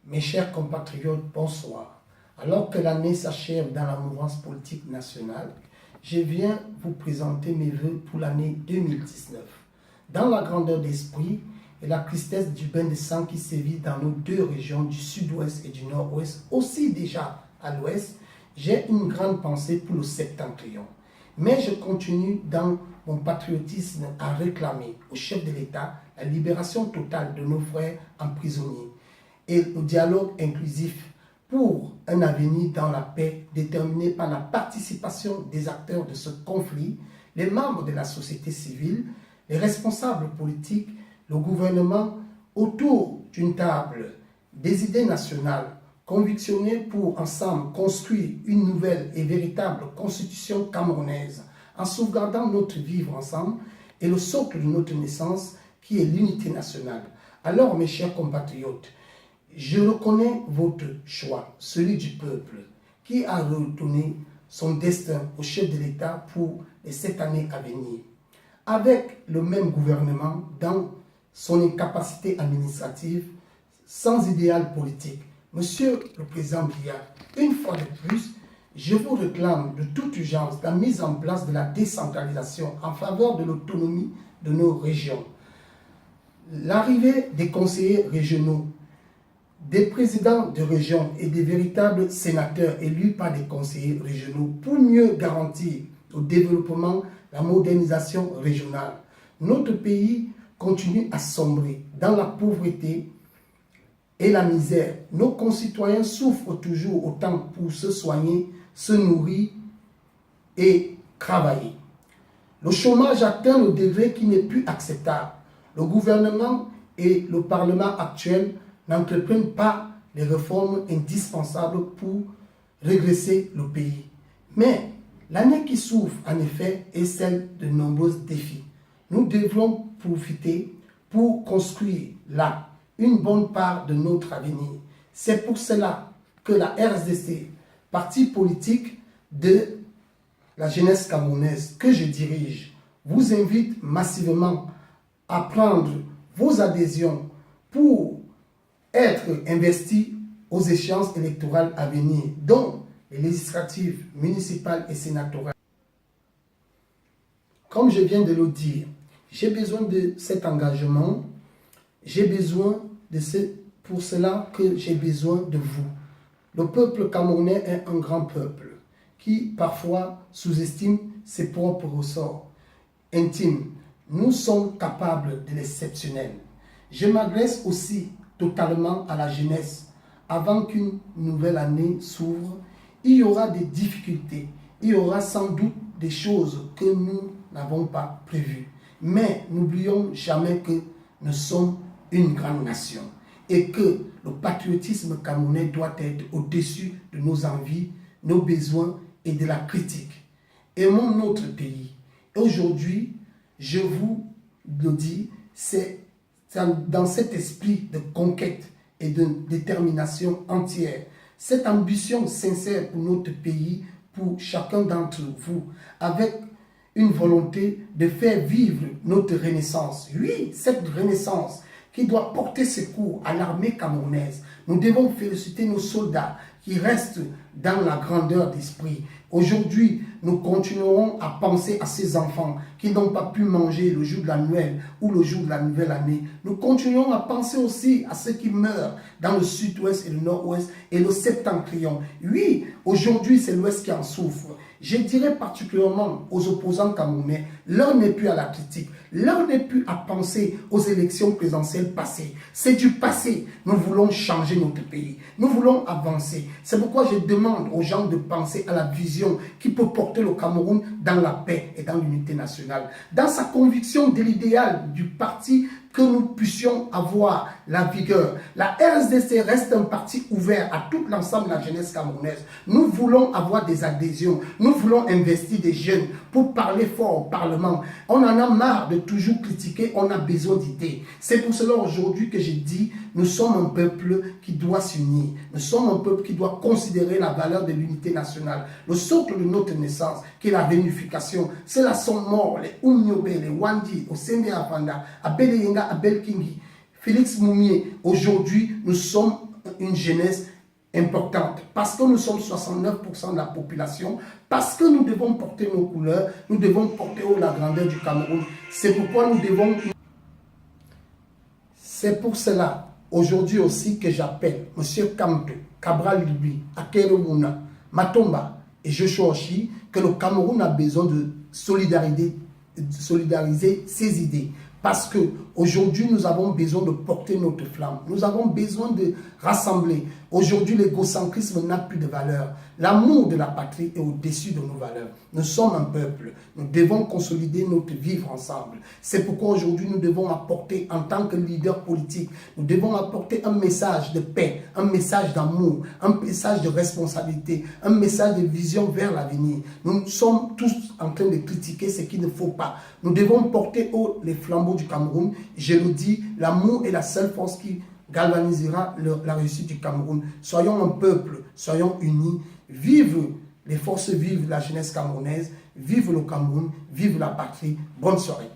Mes chers compatriotes, bonsoir. Alors que l'année s'achève dans la mouvance politique nationale, je viens vous présenter mes vœux pour l'année 2019. Dans la grandeur d'esprit et la tristesse du bain de sang qui sévit dans nos deux régions du sud-ouest et du nord-ouest, aussi déjà à l'ouest, j'ai une grande pensée pour le septentrion. Mais je continue dans mon patriotisme à réclamer au chef de l'État la libération totale de nos frères emprisonnés et le dialogue inclusif pour un avenir dans la paix déterminé par la participation des acteurs de ce conflit, les membres de la société civile, les responsables politiques, le gouvernement, autour d'une table des idées nationales, convictionnés pour ensemble construire une nouvelle et véritable constitution camerounaise en sauvegardant notre vivre ensemble et le socle de notre naissance qui est l'unité nationale. Alors mes chers compatriotes, je reconnais votre choix, celui du peuple, qui a redonné son destin au chef de l'État pour les 7 années à venir. Avec le même gouvernement dans son incapacité administrative, sans idéal politique, Monsieur le Président Biya, une fois de plus, je vous réclame de toute urgence la mise en place de la décentralisation en faveur de l'autonomie de nos régions. L'arrivée des conseillers régionaux, des présidents de région et des véritables sénateurs élus par des conseillers régionaux pour mieux garantir au développement la modernisation régionale. Notre pays continue à sombrer dans la pauvreté et la misère. Nos concitoyens souffrent toujours autant pour se soigner, se nourrir et travailler. Le chômage atteint le degré qui n'est plus acceptable. Le gouvernement et le Parlement actuel n'entreprennent pas les réformes indispensables pour régresser le pays. Mais l'année qui s'ouvre, en effet, est celle de nombreux défis. Nous devrons profiter pour construire là une bonne part de notre avenir. C'est pour cela que la RSDC, parti politique de la jeunesse camerounaise que je dirige, vous invite massivement à prendre vos adhésions pour être investi aux échéances électorales à venir, dont les législatives, municipales et sénatoriales. Comme je viens de le dire, j'ai besoin de cet engagement, j'ai besoin de pour cela que j'ai besoin de vous. Le peuple camerounais est un grand peuple qui parfois sous-estime ses propres ressorts intimes. Nous sommes capables de l'exceptionnel. Je m'adresse aussi totalement à la jeunesse. Avant qu'une nouvelle année s'ouvre, il y aura des difficultés. Il y aura sans doute des choses que nous n'avons pas prévues. Mais n'oublions jamais que nous sommes une grande nation et que le patriotisme camerounais doit être au-dessus de nos envies, nos besoins et de la critique. Aimons notre pays. Et aujourd'hui, je vous le dis, c'est dans cet esprit de conquête et de détermination entière, cette ambition sincère pour notre pays, pour chacun d'entre vous, avec une volonté de faire vivre notre renaissance. Oui, cette renaissance qui doit porter secours à l'armée camerounaise. Nous devons féliciter nos soldats qui restent dans la grandeur d'esprit. Aujourd'hui, nous continuerons à penser à ces enfants qui n'ont pas pu manger le jour de la Noël ou le jour de la nouvelle année. Nous continuerons à penser aussi à ceux qui meurent dans le sud-ouest et le nord-ouest et le septentrion. Oui, aujourd'hui, c'est l'ouest qui en souffre. Je dirais particulièrement aux opposants camerounais, l'heure n'est plus à la critique, l'heure n'est plus à penser aux élections présidentielles passées. C'est du passé. Nous voulons changer notre pays. Nous voulons avancer. C'est pourquoi je demande aux gens de penser à la vision qui peut porter le Cameroun dans la paix et dans l'unité nationale. Dans sa conviction de l'idéal du parti, que nous puissions avoir la vigueur. La RSDC reste un parti ouvert à tout l'ensemble de la jeunesse camerounaise. Nous voulons avoir des adhésions. Nous voulons investir des jeunes pour parler fort au Parlement. On en a marre de toujours critiquer. On a besoin d'idées. C'est pour cela aujourd'hui que je dis, nous sommes un peuple qui doit s'unir. Nous sommes un peuple qui doit considérer la valeur de l'unité nationale. Le socle de notre naissance, qui est la réunification, c'est la somme mort, les Oumniobe, les Wandi, Osende Afanda, Abele Yenga, Abel Kingi, Félix Moumié. Aujourd'hui, nous sommes une jeunesse importante. Parce que nous sommes 69% de la population, parce que nous devons porter nos couleurs, nous devons porter haut la grandeur du Cameroun. C'est pourquoi nous devons... C'est pour cela, aujourd'hui aussi, que j'appelle M. Kamto, Cabral Libi, Akero Mouna, Matomba et Joshua Oshi, que le Cameroun a besoin de solidariser ses idées. Parce qu'aujourd'hui, nous avons besoin de porter notre flamme. Nous avons besoin de rassembler. Aujourd'hui, l'égocentrisme n'a plus de valeur. L'amour de la patrie est au-dessus de nos valeurs. Nous sommes un peuple. Nous devons consolider notre vivre ensemble. C'est pourquoi aujourd'hui, nous devons apporter, en tant que leader politique, nous devons apporter un message de paix, un message d'amour, un message de responsabilité, un message de vision vers l'avenir. Nous sommes tous en train de critiquer ce qu'il ne faut pas. Nous devons porter haut les flambeaux du Cameroun. Je le dis, l'amour est la seule force qui galvanisera la réussite du Cameroun. Soyons un peuple, soyons unis. Vive les forces vives de la jeunesse camerounaise, vive le Cameroun, vive la patrie. Bonne soirée.